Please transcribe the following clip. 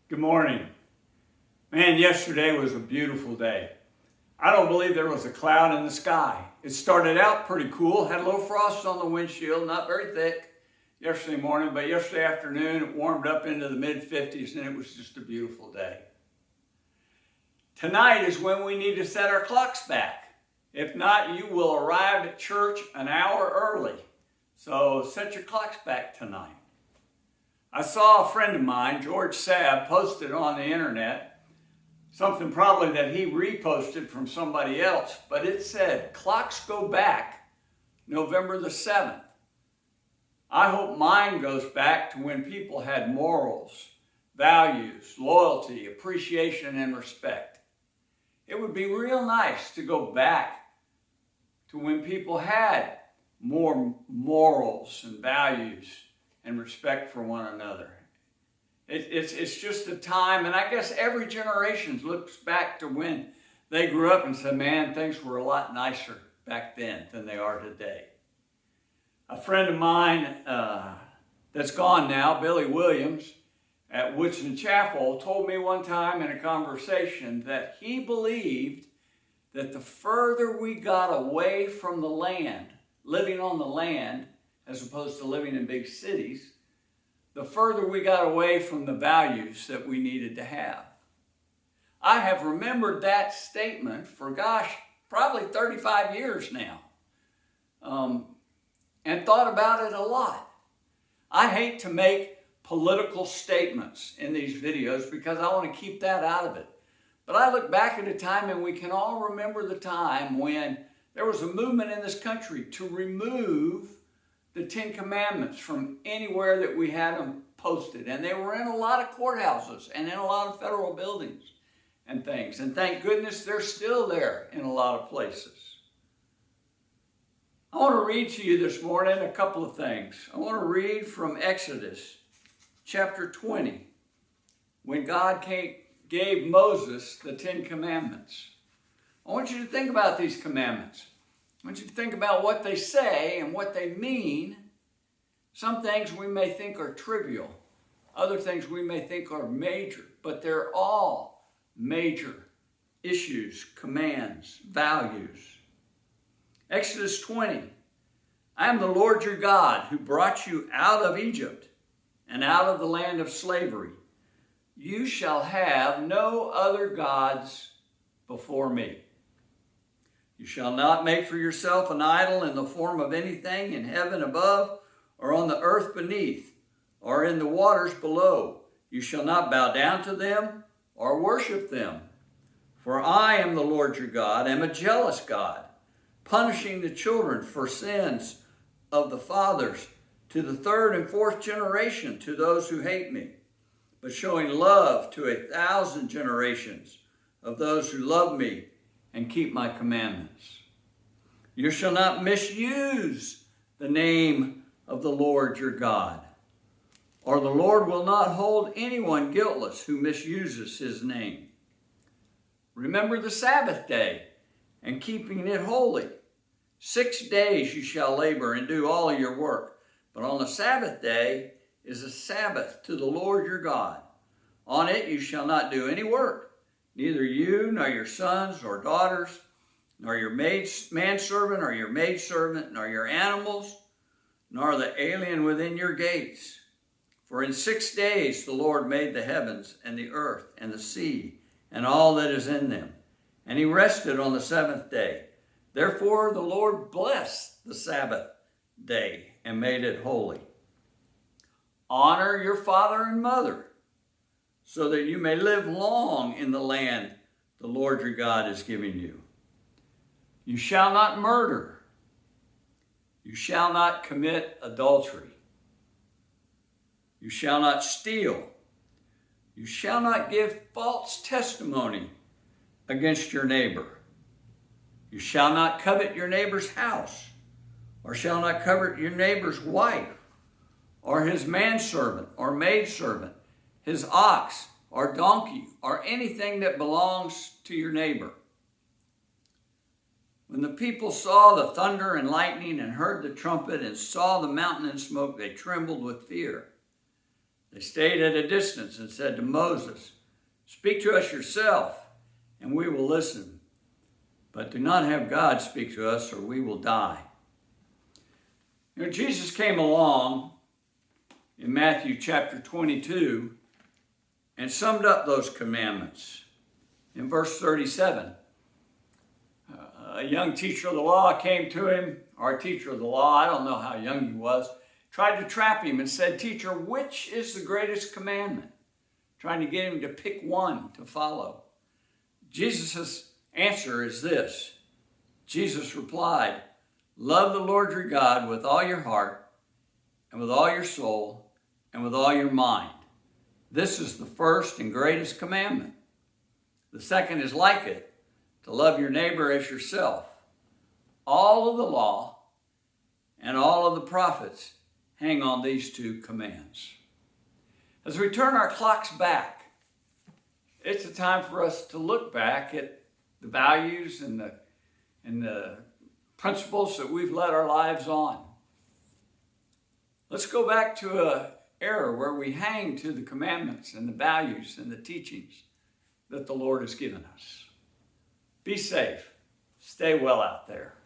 Good morning. Man, yesterday was a beautiful day. I don't believe there was a cloud in the sky. It started out pretty cool, had a little frost on the windshield, not very thick yesterday morning, but yesterday afternoon it warmed up into the mid-50s and it was just a beautiful day. Tonight is when we need to set our clocks back. If not, you will arrive at church an hour early. So set your clocks back tonight. I saw a friend of mine, George Sabb, posted on the internet something probably that he reposted from somebody else, but it said, clocks go back November the 7th. I hope mine goes back to when people had morals, values, loyalty, appreciation, and respect. It would be real nice to go back to when people had more morals and values and respect for one another. It's just a time, and I guess every generation looks back to when they grew up and said, man, things were a lot nicer back then than they are today. A friend of mine that's gone now, Billy Williams, at Woodson Chapel, told me one time in a conversation that he believed that the further we got away from the land, living on the land, as opposed to living in big cities, the further we got away from the values that we needed to have. I have remembered that statement for, probably 35 years now, and thought about it a lot. I hate to make political statements in these videos because I want to keep that out of it. But I look back at a time, and we can all remember the time when there was a movement in this country to remove the Ten Commandments from anywhere that we had them posted. And they were in a lot of courthouses and in a lot of federal buildings and things. And thank goodness they're still there in a lot of places. I want to read to you this morning a couple of things. I want to read from Exodus chapter 20, when God gave Moses the Ten Commandments. I want you to think about these commandments. I want you to think about what they say and what they mean. Some things we may think are trivial. Other things we may think are major. But they're all major issues, commands, values. Exodus 20. I am the Lord your God who brought you out of Egypt and out of the land of slavery. You shall have no other gods before me. You shall not make for yourself an idol in the form of anything in heaven above, or on the earth beneath, or in the waters below. You shall not bow down to them or worship them. For I am the Lord your God, am a jealous God, punishing the children for sins of the fathers to the third and fourth generation to those who hate me, but showing love to 1,000 generations of those who love me and keep my commandments. You shall not misuse the name of the Lord your God, or the Lord will not hold anyone guiltless who misuses his name. Remember the Sabbath day and keeping it holy. 6 days you shall labor and do all your work, but on the Sabbath day is a Sabbath to the Lord your God. On it you shall not do any work, neither you nor your sons or daughters, nor your manservant or your maidservant, nor your animals, nor the alien within your gates. For in 6 days the Lord made the heavens and the earth and the sea and all that is in them. And he rested on the seventh day. Therefore the Lord blessed the Sabbath day and made it holy. Honor your father and mother, so that you may live long in the land the Lord your God is giving you. You shall not murder. You shall not commit adultery. You shall not steal. You shall not give false testimony against your neighbor. You shall not covet your neighbor's house, or shall not covet your neighbor's wife, or his manservant or maidservant, his ox or donkey, or anything that belongs to your neighbor. When the people saw the thunder and lightning and heard the trumpet and saw the mountain and smoke, they trembled with fear. They stayed at a distance and said to Moses, "Speak to us yourself, and we will listen. But do not have God speak to us, or we will die." You know, Jesus came along in Matthew chapter 22 and summed up those commandments. In verse 37, a young teacher of the law came to him, or a teacher of the law, I don't know how young he was, tried to trap him and said, "Teacher, which is the greatest commandment?" Trying to get him to pick one to follow. Jesus' answer is this. Jesus replied, "Love the Lord your God with all your heart and with all your soul and with all your mind. This is the first and greatest commandment. The second is like it, to love your neighbor as yourself. All of the law and all of the prophets hang on these two commands." As we turn our clocks back, it's a time for us to look back at the values and the principles that we've led our lives on. Let's go back to an era where we hang to the commandments and the values and the teachings that the Lord has given us. Be safe. Stay well out there.